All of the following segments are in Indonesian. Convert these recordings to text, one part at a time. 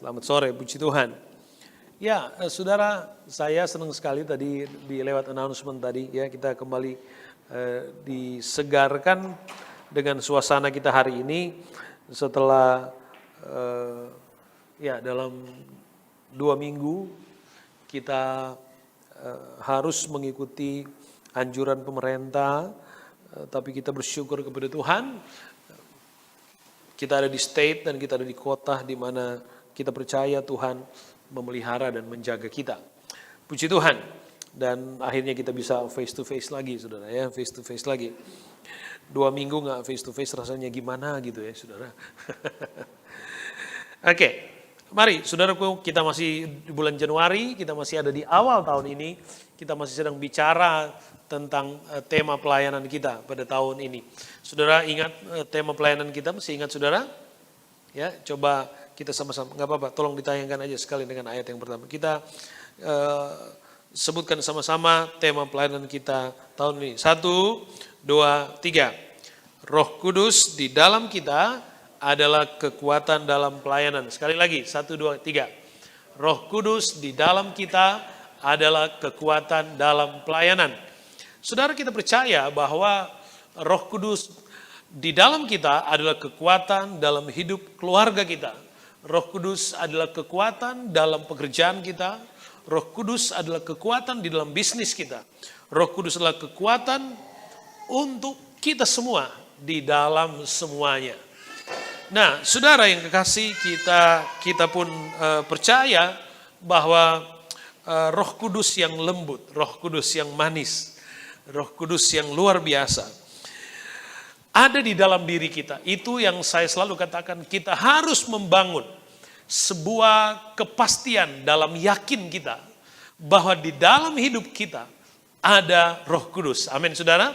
Selamat sore, puji Tuhan. Ya, saudara, saya senang sekali tadi di lewat announcement tadi ya kita kembali disegarkan dengan suasana kita hari ini setelah ya dalam 2 minggu kita harus mengikuti anjuran pemerintah, tapi kita bersyukur kepada Tuhan. Kita ada di state dan kita ada di kota di mana kita percaya Tuhan memelihara dan menjaga kita. Puji Tuhan. Dan akhirnya kita bisa face to face lagi, saudara ya, face to face lagi. 2 minggu nggak face to face rasanya gimana gitu ya, saudara. Oke, mari saudaraku, kita masih di bulan Januari, kita masih ada di awal tahun ini, kita masih sedang bicara tentang tema pelayanan kita pada tahun ini. Saudara ingat tema pelayanan kita, masih ingat saudara? Ya, coba kita sama-sama, nggak apa-apa, tolong ditayangkan aja sekali dengan ayat yang pertama. Kita sebutkan sama-sama tema pelayanan kita tahun ini. 1, 2, 3. Roh Kudus di dalam kita adalah kekuatan dalam pelayanan. Sekali lagi, 1, 2, 3. Roh Kudus di dalam kita adalah kekuatan dalam pelayanan. Saudara, kita percaya bahwa Roh Kudus di dalam kita adalah kekuatan dalam hidup keluarga kita. Roh Kudus adalah kekuatan dalam pekerjaan kita. Roh Kudus adalah kekuatan di dalam bisnis kita. Roh Kudus adalah kekuatan untuk kita semua di dalam semuanya. Nah, saudara yang kekasih, kita pun percaya bahwa Roh Kudus yang lembut, Roh Kudus yang manis, Roh Kudus yang luar biasa ada di dalam diri kita. Itu yang saya selalu katakan, kita harus membangun sebuah kepastian dalam yakin kita bahwa di dalam hidup kita ada Roh Kudus. Amin, saudara.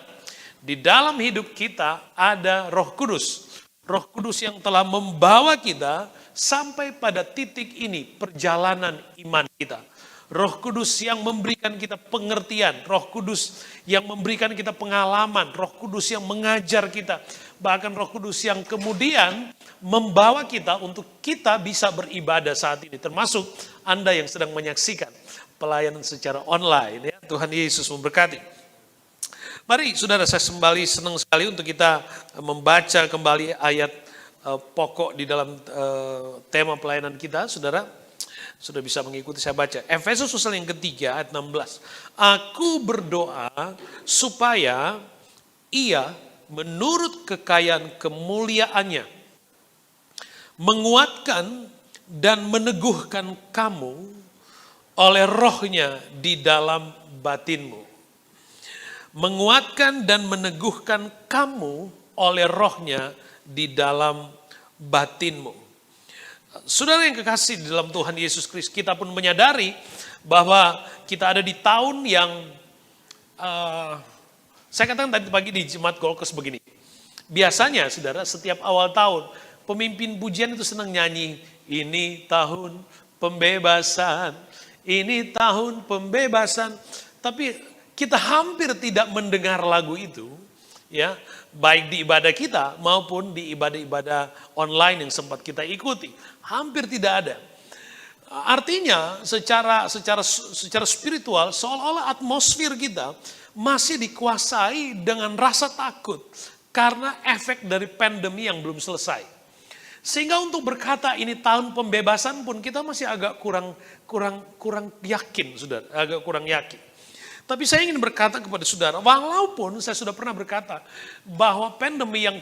Di dalam hidup kita ada Roh Kudus. Roh Kudus yang telah membawa kita sampai pada titik ini perjalanan iman kita. Roh Kudus yang memberikan kita pengertian, Roh Kudus yang memberikan kita pengalaman, Roh Kudus yang mengajar kita, bahkan Roh Kudus yang kemudian membawa kita untuk kita bisa beribadah saat ini, termasuk Anda yang sedang menyaksikan pelayanan secara online. Ya, Tuhan Yesus memberkati. Mari saudara, saya kembali senang sekali untuk kita membaca kembali ayat pokok di dalam tema pelayanan kita, saudara. Sudah bisa mengikuti, saya baca. Efesus pasal yang ketiga ayat 16. Aku berdoa supaya ia menurut kekayaan kemuliaannya menguatkan dan meneguhkan kamu oleh rohnya di dalam batinmu. Menguatkan dan meneguhkan kamu oleh rohnya di dalam batinmu. Saudara yang kekasih di dalam Tuhan Yesus Kristus, kita pun menyadari bahwa kita ada di tahun yang saya katakan tadi pagi di Jemaat Golkes begini. Biasanya saudara, setiap awal tahun pemimpin pujian itu senang nyanyi, ini tahun pembebasan, ini tahun pembebasan. Tapi kita hampir tidak mendengar lagu itu, ya, baik di ibadah kita maupun di ibadah-ibadah online yang sempat kita ikuti. Hampir tidak ada. Artinya secara spiritual seolah-olah atmosfer kita masih dikuasai dengan rasa takut karena efek dari pandemi yang belum selesai. Sehingga untuk berkata ini tahun pembebasan pun kita masih agak kurang yakin, saudara, agak kurang yakin. Tapi saya ingin berkata kepada saudara, walaupun saya sudah pernah berkata bahwa pandemi yang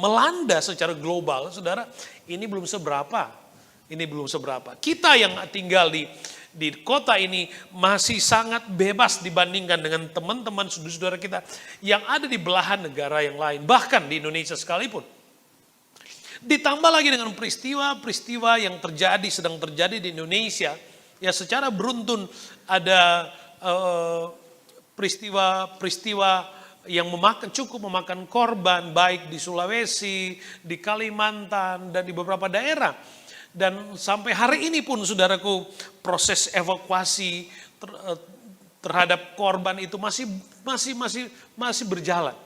melanda secara global, saudara, ini belum seberapa. Ini belum seberapa. Kita yang tinggal di kota ini masih sangat bebas dibandingkan dengan teman-teman saudara kita yang ada di belahan negara yang lain, bahkan di Indonesia sekalipun. Ditambah lagi dengan peristiwa-peristiwa yang sedang terjadi di Indonesia. Ya, secara beruntun ada peristiwa-peristiwa yang cukup memakan korban, baik di Sulawesi, di Kalimantan, dan di beberapa daerah. Dan sampai hari ini pun, saudaraku, proses evakuasi terhadap korban itu masih berjalan.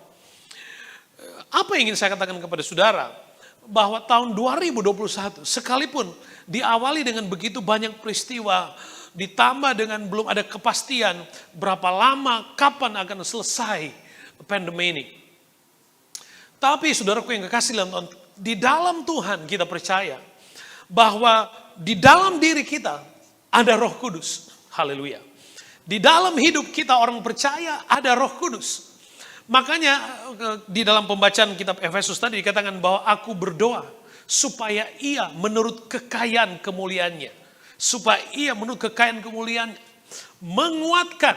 Apa yang ingin saya katakan kepada saudara? bahwa tahun 2021 sekalipun diawali dengan begitu banyak peristiwa, ditambah dengan belum ada kepastian berapa lama, kapan akan selesai pandemi ini. Tapi saudaraku yang kekasih dalam Tuhan, di dalam Tuhan kita percaya bahwa di dalam diri kita ada Roh Kudus. Haleluya. Di dalam hidup kita orang percaya ada Roh Kudus. Makanya di dalam pembacaan kitab Efesus tadi dikatakan bahwa aku berdoa supaya ia menurut kekayaan kemuliaannya. Supaya ia menurut kekayaan kemuliaannya menguatkan,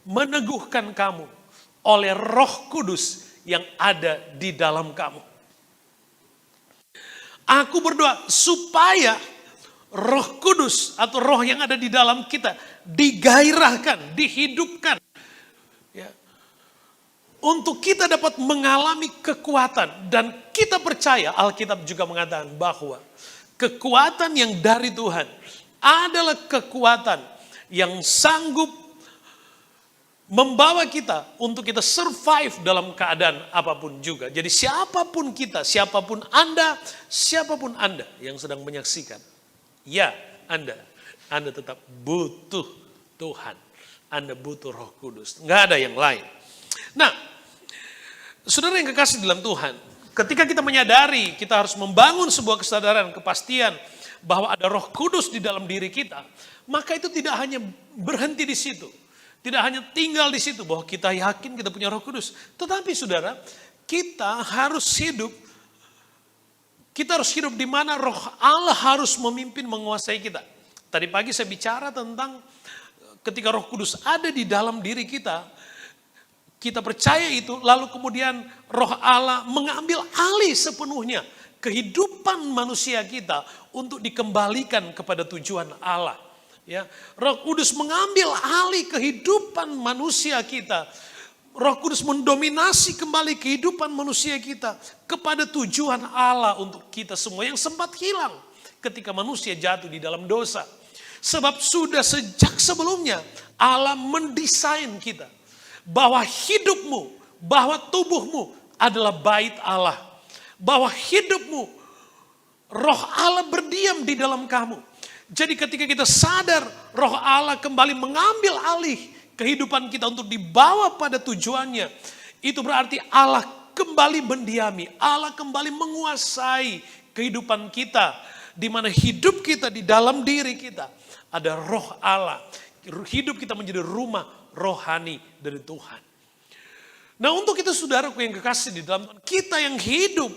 meneguhkan kamu oleh Roh Kudus yang ada di dalam kamu. Aku berdoa supaya Roh Kudus atau roh yang ada di dalam kita digairahkan, dihidupkan. Ya. Untuk kita dapat mengalami kekuatan. Dan kita percaya, Alkitab juga mengatakan bahwa kekuatan yang dari Tuhan adalah kekuatan yang sanggup membawa kita untuk kita survive dalam keadaan apapun juga. Jadi siapapun kita, siapapun Anda yang sedang menyaksikan. Ya, Anda tetap butuh Tuhan. Anda butuh Roh Kudus. Nggak ada yang lain. Nah, saudara yang kekasih dalam Tuhan, ketika kita menyadari kita harus membangun sebuah kesadaran, kepastian bahwa ada Roh Kudus di dalam diri kita, maka itu tidak hanya berhenti di situ. Tidak hanya tinggal di situ bahwa kita yakin kita punya Roh Kudus. Tetapi saudara, kita harus hidup di mana Roh Allah harus memimpin, menguasai kita. Tadi pagi saya bicara tentang ketika Roh Kudus ada di dalam diri kita, kita percaya itu, lalu kemudian Roh Allah mengambil alih sepenuhnya kehidupan manusia kita untuk dikembalikan kepada tujuan Allah. Ya, Roh Kudus mengambil alih kehidupan manusia kita. Roh Kudus mendominasi kembali kehidupan manusia kita kepada tujuan Allah untuk kita semua yang sempat hilang ketika manusia jatuh di dalam dosa. Sebab sudah sejak sebelumnya Allah mendesain kita bahwa hidupmu, bahwa tubuhmu adalah bait Allah. Bahwa hidupmu, Roh Allah berdiam di dalam kamu. Jadi ketika kita sadar Roh Allah kembali mengambil alih kehidupan kita untuk dibawa pada tujuannya, itu berarti Allah kembali mendiami, Allah kembali menguasai kehidupan kita, di mana hidup kita di dalam diri kita ada Roh Allah. Hidup kita menjadi rumah rohani dari Tuhan. Nah, untuk itu saudaraku yang kekasih di dalam Tuhan, kita yang hidup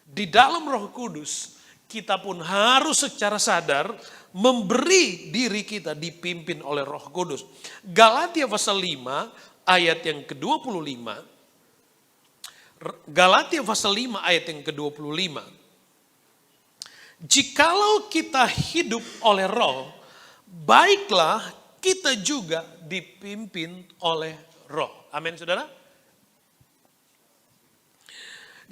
di dalam Roh Kudus, kita pun harus secara sadar memberi diri kita dipimpin oleh Roh Kudus. Galatia pasal 5 ayat yang ke-25. Galatia pasal 5 ayat yang ke-25. Jikalau kita hidup oleh Roh, baiklah kita juga dipimpin oleh Roh. Amin, saudara.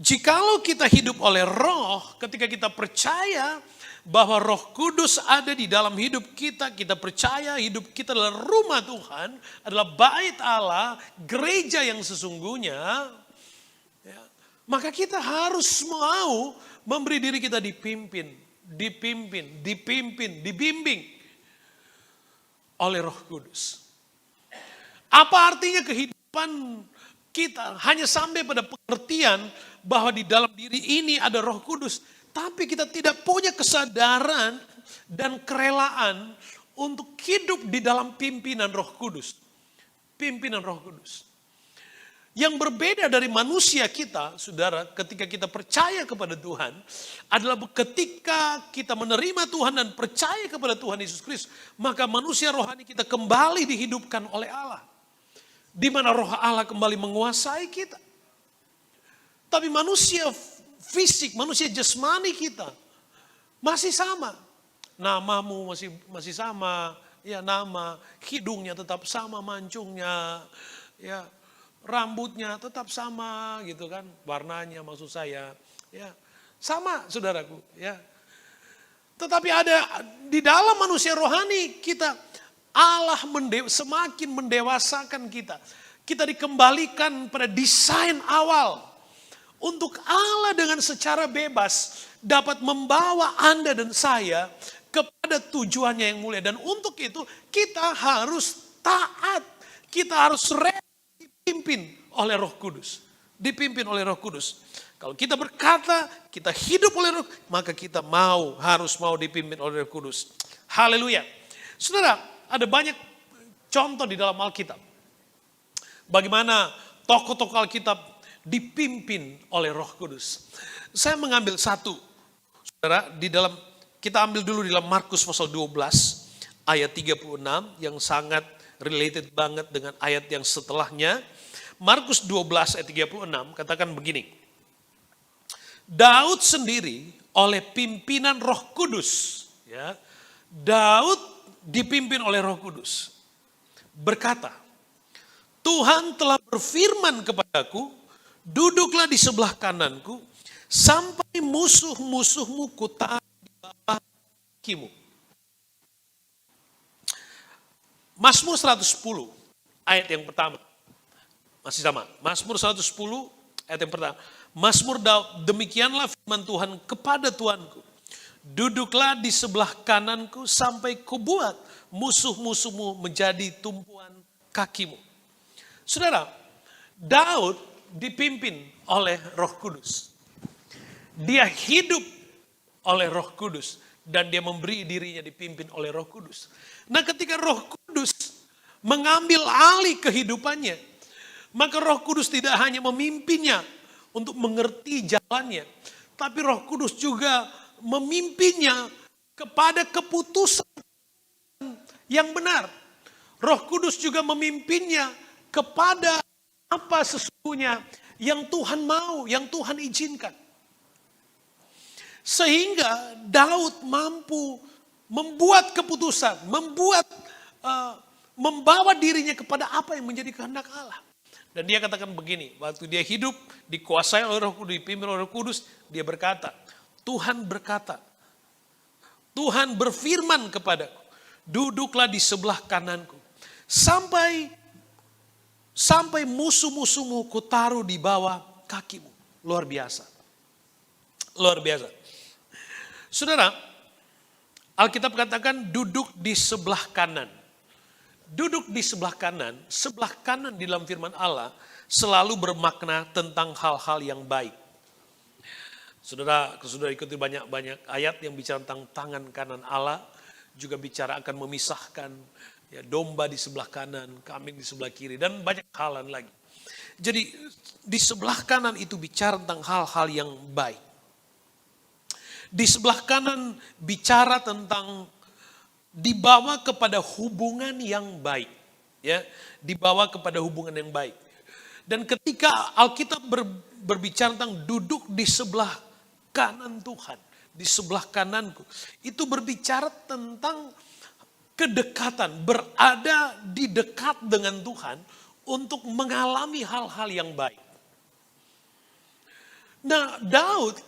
Jikalau kita hidup oleh Roh, ketika kita percaya bahwa Roh Kudus ada di dalam hidup kita, kita percaya hidup kita adalah rumah Tuhan, adalah bait Allah, gereja yang sesungguhnya, ya, maka kita harus mau memberi diri kita dipimpin, dibimbing oleh Roh Kudus. Apa artinya kehidupan kita hanya sampai pada pengertian bahwa di dalam diri ini ada Roh Kudus, tapi kita tidak punya kesadaran dan kerelaan untuk hidup di dalam pimpinan Roh Kudus. Pimpinan Roh Kudus. Yang berbeda dari manusia kita, saudara, ketika kita percaya kepada Tuhan, adalah ketika kita menerima Tuhan dan percaya kepada Tuhan Yesus Kristus, maka manusia rohani kita kembali dihidupkan oleh Allah. Di mana Roh Allah kembali menguasai kita. Tapi manusia fisik, manusia jasmani kita masih sama. Namamu masih sama, ya nama, hidungnya tetap sama mancungnya, ya rambutnya tetap sama gitu kan, warnanya maksud saya, ya sama saudaraku, ya. Tetapi ada di dalam manusia rohani kita, Allah semakin mendewasakan kita. Kita dikembalikan pada desain awal untuk Allah dengan secara bebas dapat membawa Anda dan saya kepada tujuannya yang mulia. Dan untuk itu kita harus taat, kita harus dipimpin oleh Roh Kudus. Dipimpin oleh Roh Kudus. Kalau kita berkata, kita hidup oleh Roh, maka kita harus mau dipimpin oleh Roh Kudus. Haleluya. Saudara, ada banyak contoh di dalam Alkitab. Bagaimana tokoh-tokoh Alkitab dipimpin oleh Roh Kudus. Saya mengambil satu, saudara, kita ambil dulu di dalam Markus pasal 12 ayat 36 yang sangat related banget dengan ayat yang setelahnya. Markus 12 ayat 36 katakan begini. Daud sendiri oleh pimpinan Roh Kudus, ya. Daud dipimpin oleh Roh Kudus. Berkata, Tuhan telah berfirman kepadaku, duduklah di sebelah kananku, sampai musuh-musuhmu kutaruh di bawah kakimu. Mazmur 110 ayat yang pertama. Masih sama. Mazmur 110 ayat yang pertama. Mazmur Daud, demikianlah firman Tuhan kepada Tuanku. Duduklah di sebelah kananku sampai kubuat musuh-musuhmu menjadi tumpuan kakimu. Saudara, Daud dipimpin oleh Roh Kudus. Dia hidup oleh Roh Kudus dan dia memberi dirinya dipimpin oleh Roh Kudus. Nah, ketika Roh Kudus mengambil alih kehidupannya, maka Roh Kudus tidak hanya memimpinnya untuk mengerti jalannya, tapi Roh Kudus juga memimpinnya kepada keputusan yang benar. Roh Kudus juga memimpinnya kepada apa sesungguhnya yang Tuhan mau, yang Tuhan izinkan. Sehingga Daud mampu membuat keputusan, membawa dirinya kepada apa yang menjadi kehendak Allah. Dan dia katakan begini, waktu dia hidup dikuasai oleh Roh Kudus, dipimpin oleh Roh Kudus, dia berkata, Tuhan berkata, Tuhan berfirman kepadaku, duduklah di sebelah kananku, sampai musuh-musuhmu kutaruh di bawah kakimu. Luar biasa. Luar biasa. Saudara, Alkitab katakan duduk di sebelah kanan. Duduk di sebelah kanan di dalam firman Allah selalu bermakna tentang hal-hal yang baik. Saudara ikuti banyak-banyak ayat yang bicara tentang tangan kanan Allah, juga bicara akan memisahkan ya, domba di sebelah kanan, kambing di sebelah kiri, dan banyak hal lagi. Jadi di sebelah kanan itu bicara tentang hal-hal yang baik. Di sebelah kanan bicara tentang dibawa kepada hubungan yang baik. Ya, dibawa kepada hubungan yang baik. Dan ketika Alkitab berbicara tentang duduk di sebelah kanan Tuhan, di sebelah kananku, itu berbicara tentang kedekatan, berada di dekat dengan Tuhan untuk mengalami hal-hal yang baik. Nah, Daud,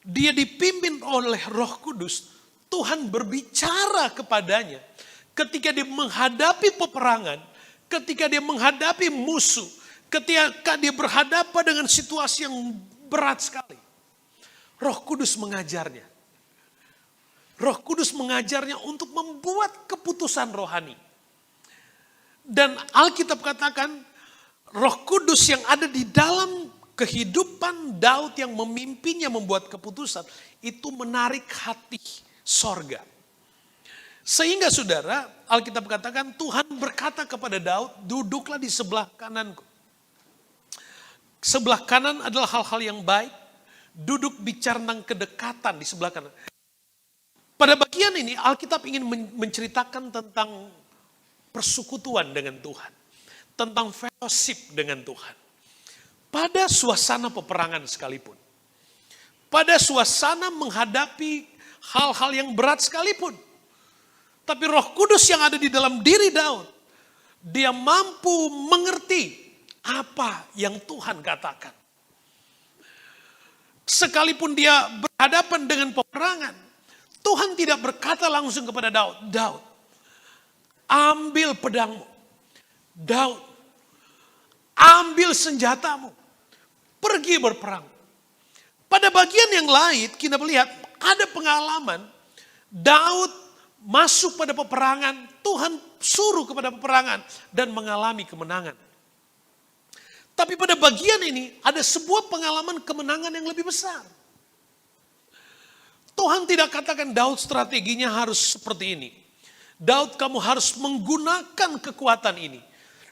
dia dipimpin oleh Roh Kudus, Tuhan berbicara kepadanya ketika dia menghadapi peperangan, ketika dia menghadapi musuh, ketika dia berhadapan dengan situasi yang berat sekali. Roh Kudus mengajarnya. Roh Kudus mengajarnya untuk membuat keputusan rohani. Dan Alkitab katakan Roh Kudus yang ada di dalam kehidupan Daud yang memimpinnya membuat keputusan itu menarik hati sorga. Sehingga saudara, Alkitab katakan Tuhan berkata kepada Daud, duduklah di sebelah kananku. Sebelah kanan adalah hal-hal yang baik. Duduk bicara tentang kedekatan di sebelah kanan. Pada bagian ini Alkitab ingin menceritakan tentang persekutuan dengan Tuhan. Tentang fellowship dengan Tuhan. Pada suasana peperangan sekalipun. Pada suasana menghadapi hal-hal yang berat sekalipun. Tapi Roh Kudus yang ada di dalam diri Daud, dia mampu mengerti apa yang Tuhan katakan. Sekalipun dia berhadapan dengan peperangan, Tuhan tidak berkata langsung kepada Daud, Daud, ambil pedangmu. Daud, ambil senjatamu. Pergi berperang. Pada bagian yang lain kita melihat ada pengalaman Daud masuk pada peperangan, Tuhan suruh kepada peperangan dan mengalami kemenangan. Tapi pada bagian ini ada sebuah pengalaman kemenangan yang lebih besar. Tuhan tidak katakan Daud strateginya harus seperti ini. Daud kamu harus menggunakan kekuatan ini.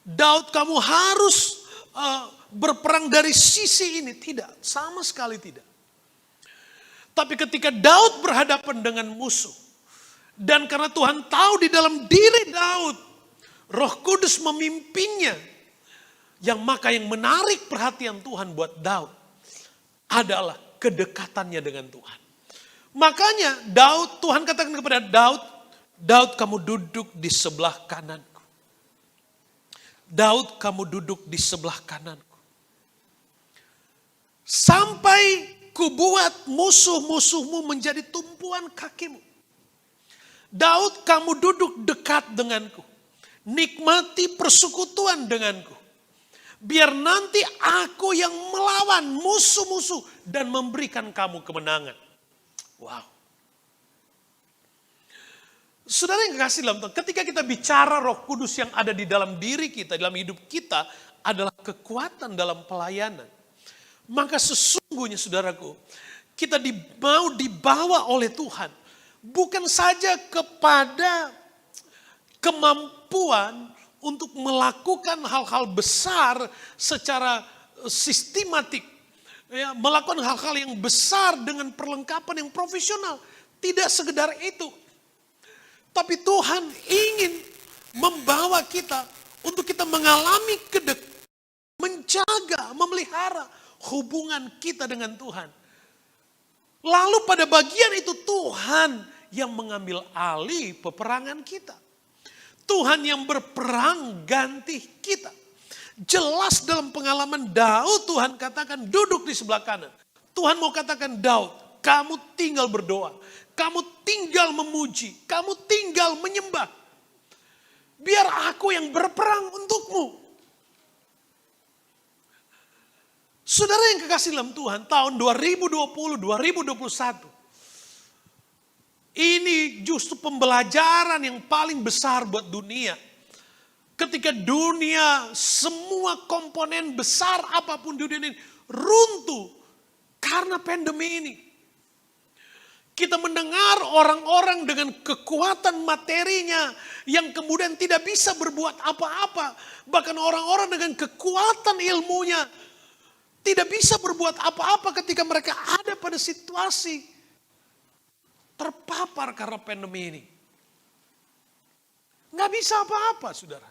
Daud kamu harus berperang dari sisi ini. Tidak, sama sekali tidak. Tapi ketika Daud berhadapan dengan musuh. Dan karena Tuhan tahu di dalam diri Daud, Roh Kudus memimpinnya. Yang menarik perhatian Tuhan buat Daud adalah kedekatannya dengan Tuhan. Makanya Tuhan katakan kepada Daud, Daud kamu duduk di sebelah kananku. Daud kamu duduk di sebelah kananku. Sampai kubuat musuh-musuhmu menjadi tumpuan kakimu. Daud kamu duduk dekat denganku. Nikmati persekutuan denganku. Biar nanti aku yang melawan musuh-musuh dan memberikan kamu kemenangan. Wow. Saudara yang kekasih dalam Tuhan, ketika kita bicara Roh Kudus yang ada di dalam diri kita, dalam hidup kita adalah kekuatan dalam pelayanan. Maka sesungguhnya saudaraku, kita mau dibawa oleh Tuhan. Bukan saja kepada kemampuan untuk melakukan hal-hal besar secara sistematik. Ya, melakukan hal-hal yang besar dengan perlengkapan yang profesional. Tidak sekedar itu. Tapi Tuhan ingin membawa kita untuk kita mengalami menjaga, memelihara hubungan kita dengan Tuhan. Lalu pada bagian itu Tuhan yang mengambil alih peperangan kita. Tuhan yang berperang ganti kita. Jelas dalam pengalaman Daud Tuhan katakan duduk di sebelah kanan. Tuhan mau katakan Daud, kamu tinggal berdoa. Kamu tinggal memuji. Kamu tinggal menyembah. Biar aku yang berperang untukmu. Saudara yang kekasih dalam Tuhan, tahun 2020-2021. Ini justru pembelajaran yang paling besar buat dunia. Ketika dunia, semua komponen besar apapun di dunia ini runtuh karena pandemi ini. Kita mendengar orang-orang dengan kekuatan materinya yang kemudian tidak bisa berbuat apa-apa. Bahkan orang-orang dengan kekuatan ilmunya tidak bisa berbuat apa-apa ketika mereka ada pada situasi terpapar karena pandemi ini. Nggak bisa apa-apa, saudara.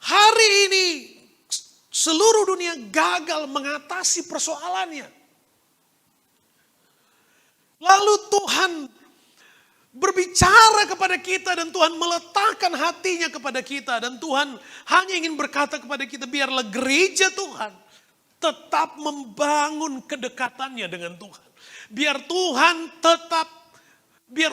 Hari ini seluruh dunia gagal mengatasi persoalannya. Lalu Tuhan berbicara kepada kita dan Tuhan meletakkan hatinya kepada kita. Dan Tuhan hanya ingin berkata kepada kita, biarlah gereja Tuhan tetap membangun kedekatannya dengan Tuhan. Biar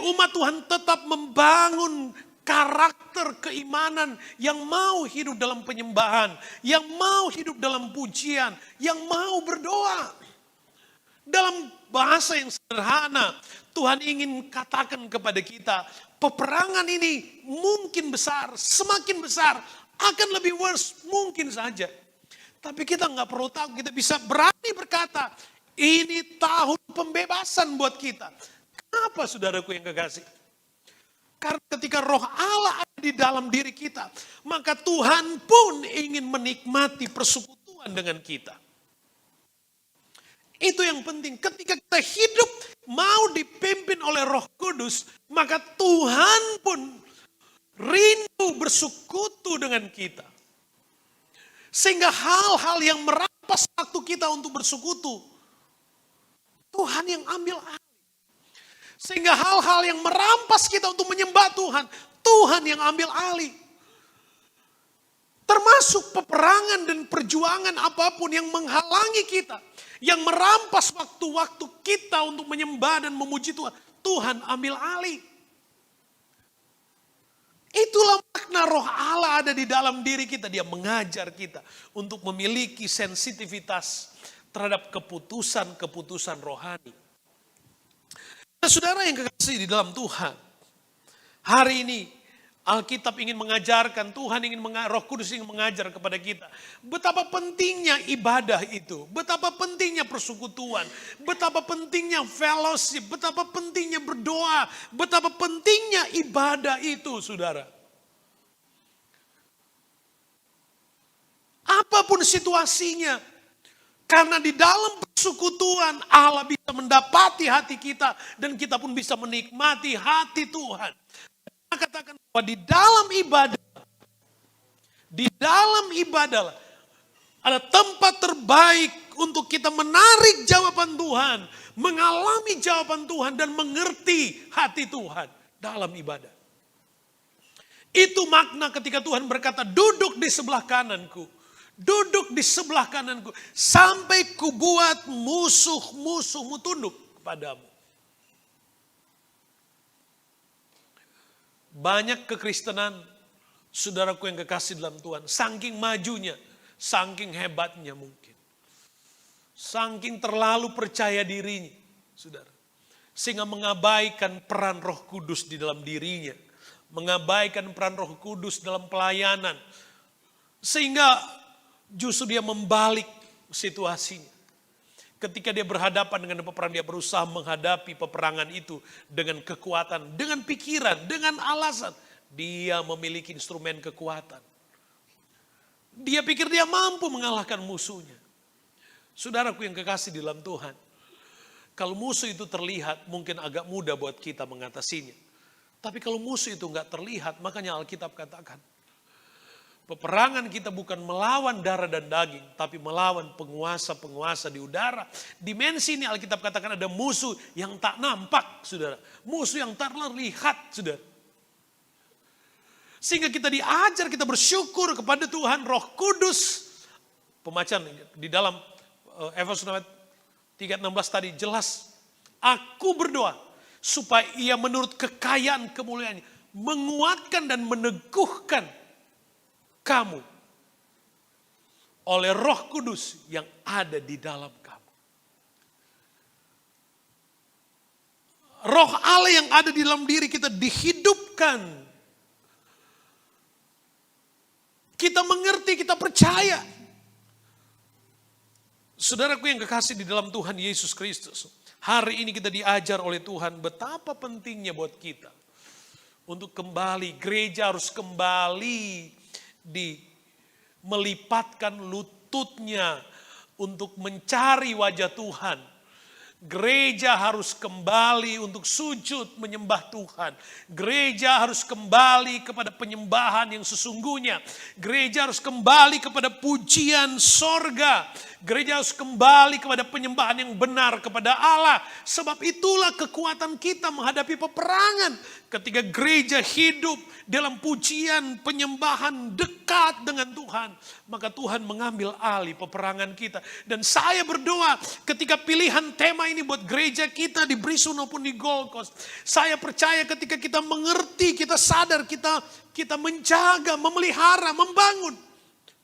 umat Tuhan tetap membangun karakter keimanan yang mau hidup dalam penyembahan, yang mau hidup dalam pujian, yang mau berdoa. Dalam bahasa yang sederhana, Tuhan ingin katakan kepada kita, peperangan ini mungkin besar, semakin besar, akan lebih worse mungkin saja. Tapi kita nggak perlu tahu, kita bisa berani berkata, ini tahun pembebasan buat kita. Kenapa saudaraku yang kekasih? Karena ketika roh Allah ada di dalam diri kita, maka Tuhan pun ingin menikmati persekutuan dengan kita. Itu yang penting. Ketika kita hidup mau dipimpin oleh Roh Kudus, maka Tuhan pun rindu bersekutu dengan kita. Sehingga hal-hal yang merampas waktu kita untuk bersekutu, Tuhan yang ambil alih. Sehingga hal-hal yang merampas kita untuk menyembah Tuhan, Tuhan yang ambil alih. Termasuk peperangan dan perjuangan apapun yang menghalangi kita. Yang merampas waktu-waktu kita untuk menyembah dan memuji Tuhan. Tuhan ambil alih. Itulah makna roh Allah ada di dalam diri kita. Dia mengajar kita untuk memiliki sensitivitas terhadap keputusan-keputusan rohani. Nah, saudara yang kekasih di dalam Tuhan, hari ini Alkitab ingin mengajarkan, Tuhan ingin Roh Kudus ingin mengajar kepada kita. Betapa pentingnya ibadah itu, betapa pentingnya persekutuan, betapa pentingnya fellowship, betapa pentingnya berdoa, betapa pentingnya ibadah itu, saudara. Apapun situasinya, karena di dalam persekutuan Allah bisa mendapati hati kita dan kita pun bisa menikmati hati Tuhan. Katakan bahwa di dalam ibadah ada tempat terbaik untuk kita menarik jawaban Tuhan, mengalami jawaban Tuhan dan mengerti hati Tuhan dalam ibadah. Itu makna ketika Tuhan berkata, duduk di sebelah kananku, duduk di sebelah kananku, sampai kubuat musuh-musuhmu tunduk kepadamu. Banyak kekristenan, saudaraku yang kekasih dalam Tuhan, saking majunya, saking hebatnya mungkin. Saking terlalu percaya dirinya, saudara. Sehingga mengabaikan peran Roh Kudus di dalam dirinya. Mengabaikan peran Roh Kudus dalam pelayanan. Sehingga justru dia membalik situasinya. Ketika dia berhadapan dengan peperangan, dia berusaha menghadapi peperangan itu dengan kekuatan, dengan pikiran, dengan alasan. Dia memiliki instrumen kekuatan. Dia pikir dia mampu mengalahkan musuhnya. Saudaraku yang kekasih di dalam Tuhan, kalau musuh itu terlihat mungkin agak mudah buat kita mengatasinya. Tapi kalau musuh itu enggak terlihat, makanya Alkitab katakan, peperangan kita bukan melawan darah dan daging, tapi melawan penguasa-penguasa di udara. Dimensi ini Alkitab katakan ada musuh yang tak nampak, saudara. Musuh yang tak terlihat, saudara. Sehingga kita diajar, kita bersyukur kepada Tuhan, Roh Kudus. Pembacaan di dalam Efesus 3:16 tadi jelas. Aku berdoa supaya ia menurut kekayaan kemuliaannya menguatkan dan meneguhkan kamu oleh Roh Kudus yang ada di dalam kamu. Roh Allah yang ada di dalam diri kita dihidupkan. Kita mengerti, kita percaya. Saudaraku yang kekasih di dalam Tuhan Yesus Kristus, hari ini kita diajar oleh Tuhan betapa pentingnya buat kita untuk kembali, gereja harus kembali melipatkan lututnya untuk mencari wajah Tuhan. Gereja harus kembali untuk sujud menyembah Tuhan. Gereja harus kembali kepada penyembahan yang sesungguhnya. Gereja harus kembali kepada pujian sorga. Gereja harus kembali kepada penyembahan yang benar kepada Allah. Sebab itulah kekuatan kita menghadapi peperangan. Ketika gereja hidup dalam pujian, penyembahan dekat dengan Tuhan, maka Tuhan mengambil alih peperangan kita. Dan saya berdoa ketika pilihan tema ini buat gereja kita di Brison maupun di Gold Coast, saya percaya ketika kita mengerti, kita sadar, kita menjaga, memelihara, membangun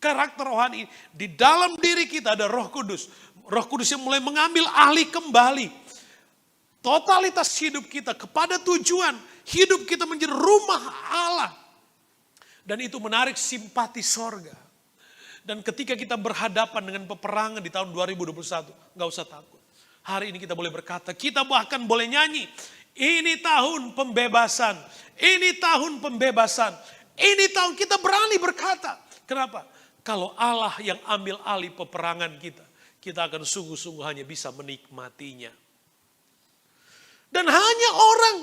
karakter rohani, di dalam diri kita ada Roh Kudus. Roh Kudus yang mulai mengambil alih kembali totalitas hidup kita kepada tujuan hidup kita menjadi rumah Allah. Dan itu menarik simpati sorga. Dan ketika kita berhadapan dengan peperangan di tahun 2021, gak usah takut. Hari ini kita boleh berkata, kita bahkan boleh nyanyi, ini tahun pembebasan, ini tahun pembebasan, ini tahun kita berani berkata. Kenapa? Kalau Allah yang ambil alih peperangan kita akan sungguh-sungguh hanya bisa menikmatinya. Dan hanya orang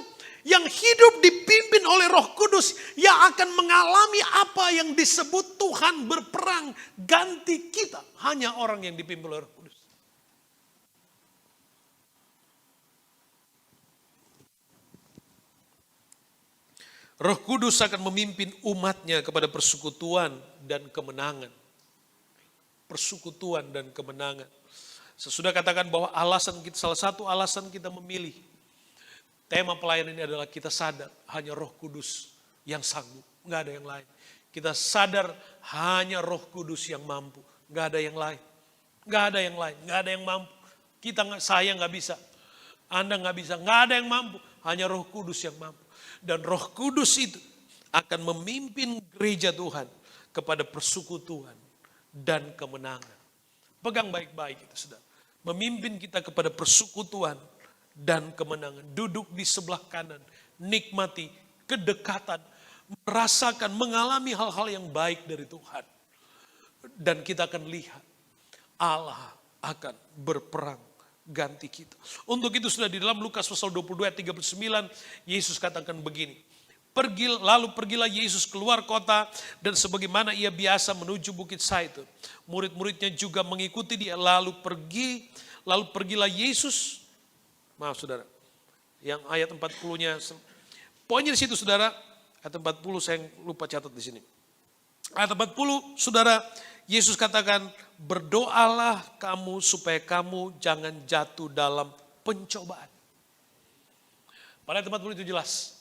yang hidup dipimpin oleh Roh Kudus yang akan mengalami apa yang disebut Tuhan berperang ganti kita. Hanya orang yang dipimpin oleh Roh Kudus. Roh Kudus akan memimpin umatnya kepada persekutuan dan kemenangan. Persekutuan dan kemenangan. Sesudah katakan bahwa salah satu alasan kita memilih tema pelayanan ini adalah kita sadar hanya Roh Kudus yang sanggup, nggak ada yang lain. Kita sadar hanya Roh Kudus yang mampu, nggak ada yang lain. Nggak ada yang lain, nggak ada yang mampu. Saya nggak bisa, Anda nggak bisa, nggak ada yang mampu. Hanya Roh Kudus yang mampu. Dan Roh Kudus itu akan memimpin gereja Tuhan kepada persekutuan dan kemenangan. Pegang baik-baik itu, saudara. Memimpin kita kepada persekutuan dan kemenangan. Duduk di sebelah kanan, nikmati kedekatan, merasakan, mengalami hal-hal yang baik dari Tuhan. Dan kita akan lihat Allah akan berperang ganti kita. Untuk itu sudah di dalam Lukas pasal 22 ayat 39, Yesus katakan begini. Lalu pergilah Yesus keluar kota dan sebagaimana ia biasa menuju Bukit Zaitun. Murid-muridnya juga mengikuti dia. Lalu pergilah Yesus. Maaf saudara, yang ayat 40-nya. Poinnya di situ saudara, ayat 40 saya lupa catat di sini. Ayat 40 saudara, Yesus katakan, berdoalah kamu supaya kamu jangan jatuh dalam pencobaan. Pada ayat 40 itu jelas.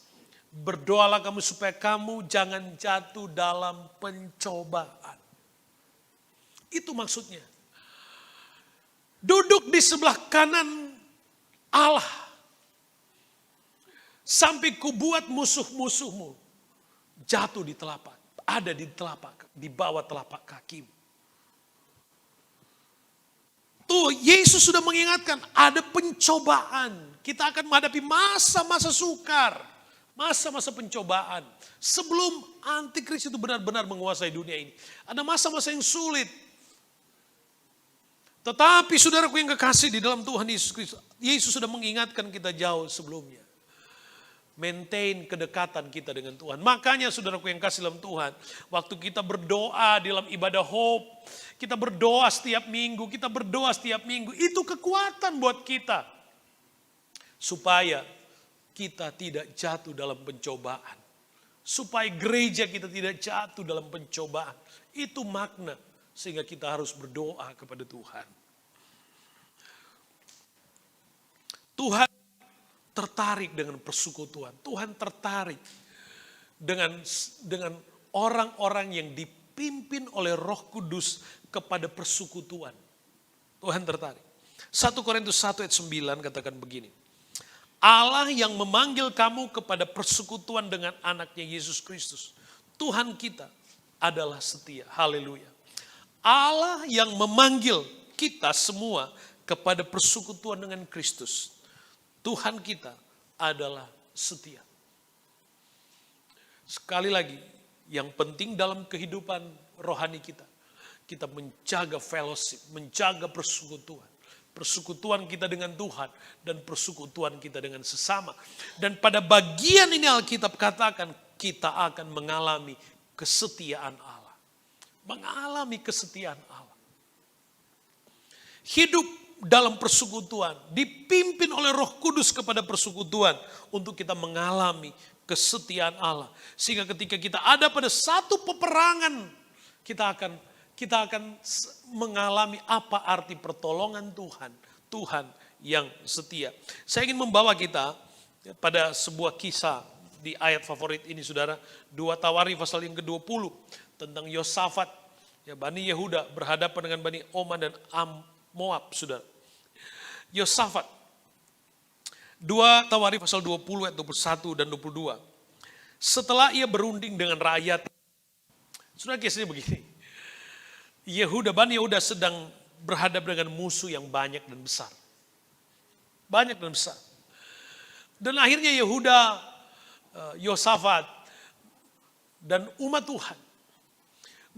Berdoalah kamu supaya kamu jangan jatuh dalam pencobaan. Itu maksudnya. Duduk di sebelah kanan Allah. Sampai kubuat musuh-musuhmu jatuh di telapak. Ada di bawah telapak kakimu. Tuh Yesus sudah mengingatkan ada pencobaan. Kita akan menghadapi masa-masa sukar. Masa-masa pencobaan. Sebelum antikris itu benar-benar menguasai dunia ini. Ada masa-masa yang sulit. Tetapi saudaraku yang kekasih di dalam Tuhan Yesus Kristus. Yesus sudah mengingatkan kita jauh sebelumnya. Maintain kedekatan kita dengan Tuhan. Makanya saudaraku yang kasih dalam Tuhan. Waktu kita berdoa dalam ibadah hope. Kita berdoa setiap minggu. Itu kekuatan buat kita. Supaya kita tidak jatuh dalam pencobaan. Supaya gereja kita tidak jatuh dalam pencobaan. Itu makna. Sehingga kita harus berdoa kepada Tuhan. Tuhan tertarik dengan persekutuan. Tuhan tertarik dengan orang-orang yang dipimpin oleh Roh Kudus kepada persekutuan. Tuhan tertarik. 1 Korintus 1 ayat 9 katakan begini. Allah yang memanggil kamu kepada persekutuan dengan anaknya Yesus Kristus. Tuhan kita adalah setia. Haleluya. Allah yang memanggil kita semua kepada persekutuan dengan Kristus. Tuhan kita adalah setia. Sekali lagi, yang penting dalam kehidupan rohani kita. Kita menjaga fellowship, menjaga persekutuan. Persekutuan kita dengan Tuhan dan persekutuan kita dengan sesama. Dan pada bagian ini Alkitab katakan kita akan mengalami kesetiaan Allah. Mengalami kesetiaan Allah. Hidup dalam persekutuan, dipimpin oleh Roh Kudus kepada persekutuan untuk kita mengalami kesetiaan Allah. Sehingga ketika kita ada pada satu peperangan, kita akan mengalami apa arti pertolongan Tuhan. Tuhan yang setia. Saya ingin membawa kita pada sebuah kisah di ayat favorit ini saudara. 2 Tawari pasal yang ke-20 tentang Yosafat. Ya, Bani Yehuda berhadapan dengan Bani Oman dan Moab saudara. Yosafat. 2 Tawari pasal 20 ayat 21 dan 22. Setelah ia berunding dengan rakyat. Saudara kisahnya begini. Bani Yehuda sedang berhadap dengan musuh yang banyak dan besar. Banyak dan besar. Dan akhirnya Yosafat dan umat Tuhan.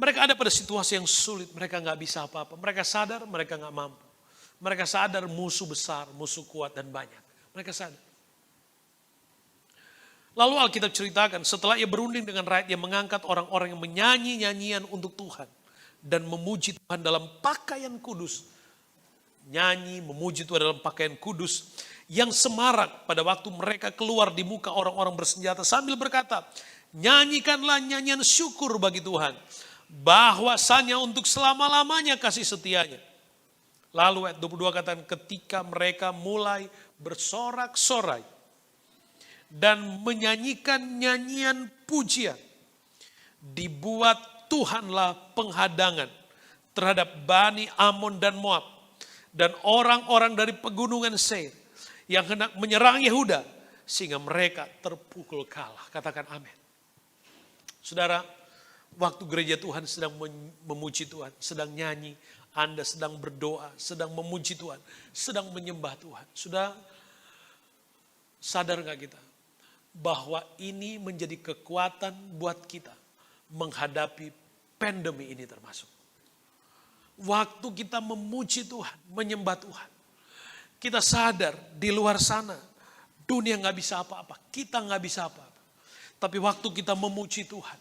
Mereka ada pada situasi yang sulit. Mereka gak bisa apa-apa. Mereka sadar mereka gak mampu. Mereka sadar musuh besar, musuh kuat dan banyak. Mereka sadar. Lalu Alkitab ceritakan setelah ia berunding dengan rakyat, ia mengangkat orang-orang yang menyanyi nyanyian untuk Tuhan. Dan memuji Tuhan dalam pakaian kudus. Nyanyi, memuji Tuhan dalam pakaian kudus. Yang semarak pada waktu mereka keluar di muka orang-orang bersenjata. Sambil berkata, nyanyikanlah nyanyian syukur bagi Tuhan. Bahwasanya untuk selama-lamanya kasih setianya. Lalu ayat 22 katakan ketika mereka mulai bersorak-sorai. Dan menyanyikan nyanyian pujian. Dibuat Tuhanlah penghadangan terhadap Bani Amon dan Moab dan orang-orang dari pegunungan Seir yang hendak menyerang Yehuda sehingga mereka terpukul kalah. Katakan amin. Saudara, waktu gereja Tuhan sedang memuji Tuhan, sedang nyanyi, Anda sedang berdoa, sedang memuji Tuhan, sedang menyembah Tuhan. Sudah sadar gak kita bahwa ini menjadi kekuatan buat kita menghadapi pandemi ini termasuk. Waktu kita memuji Tuhan, menyembah Tuhan, kita sadar di luar sana dunia gak bisa apa-apa, kita gak bisa apa-apa. Tapi waktu kita memuji Tuhan,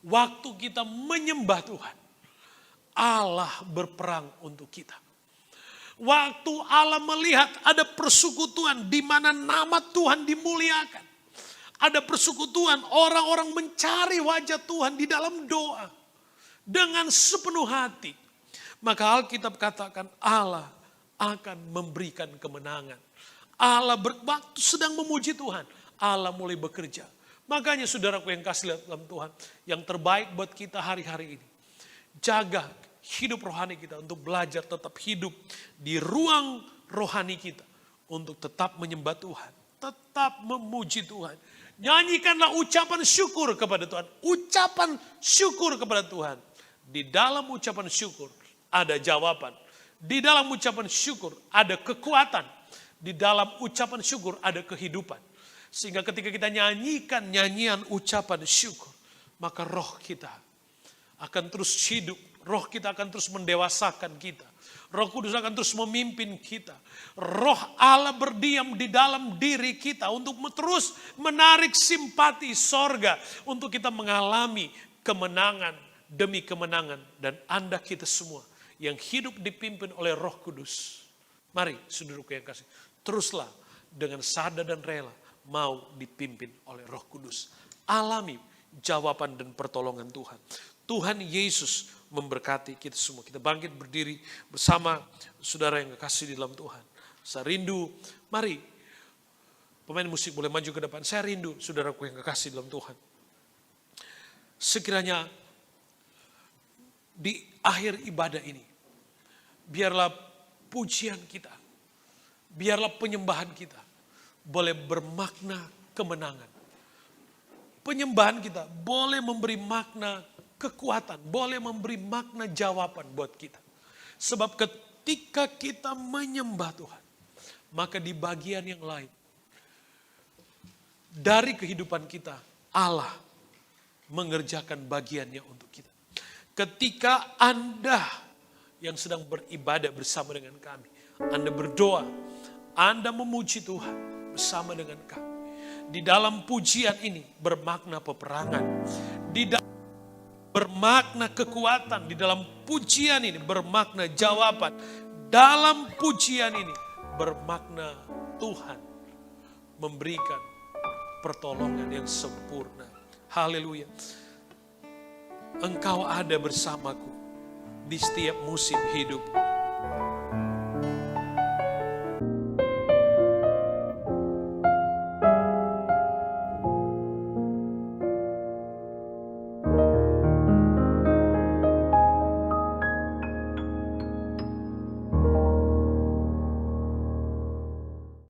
waktu kita menyembah Tuhan, Allah berperang untuk kita. Waktu Allah melihat ada persekutuan di mana nama Tuhan dimuliakan. Ada persekutuan orang-orang mencari wajah Tuhan di dalam doa. Dengan sepenuh hati. Maka Alkitab katakan Allah akan memberikan kemenangan. Allah waktu sedang memuji Tuhan, Allah mulai bekerja. Makanya saudaraku yang kasih lihat dalam Tuhan, yang terbaik buat kita hari-hari ini. Jaga hidup rohani kita untuk belajar tetap hidup di ruang rohani kita. Untuk tetap menyembah Tuhan, tetap memuji Tuhan. Nyanyikanlah ucapan syukur kepada Tuhan. Ucapan syukur kepada Tuhan. Di dalam ucapan syukur ada jawaban. Di dalam ucapan syukur ada kekuatan. Di dalam ucapan syukur ada kehidupan. Sehingga ketika kita nyanyikan nyanyian ucapan syukur, maka roh kita akan terus hidup. Roh kita akan terus mendewasakan kita. Roh Kudus akan terus memimpin kita. Roh Allah berdiam di dalam diri kita untuk terus menarik simpati sorga. Untuk kita mengalami kemenangan demi kemenangan. Dan Anda kita semua yang hidup dipimpin oleh Roh Kudus. Mari saudaraku yang kasih, teruslah dengan sadar dan rela mau dipimpin oleh Roh Kudus. Alami jawaban dan pertolongan Tuhan. Tuhan Yesus memberkati kita semua. Kita bangkit berdiri bersama saudara yang kekasih di dalam Tuhan. Saya rindu, mari pemain musik boleh maju ke depan. Saya rindu saudaraku yang kekasih dalam Tuhan. Sekiranya di akhir ibadah ini, biarlah pujian kita, biarlah penyembahan kita boleh bermakna kemenangan. Penyembahan kita boleh memberi makna kekuatan, boleh memberi makna jawaban buat kita. Sebab ketika kita menyembah Tuhan, maka di bagian yang lain, dari kehidupan kita, Allah mengerjakan bagiannya untuk kita. Ketika Anda yang sedang beribadah bersama dengan kami, Anda berdoa, Anda memuji Tuhan bersama dengan kami. Di dalam pujian ini bermakna peperangan. Di dalam bermakna kekuatan. Di dalam pujian ini bermakna jawaban. Dalam pujian ini bermakna Tuhan memberikan pertolongan yang sempurna. Haleluya. Engkau ada bersamaku di setiap musim hidup.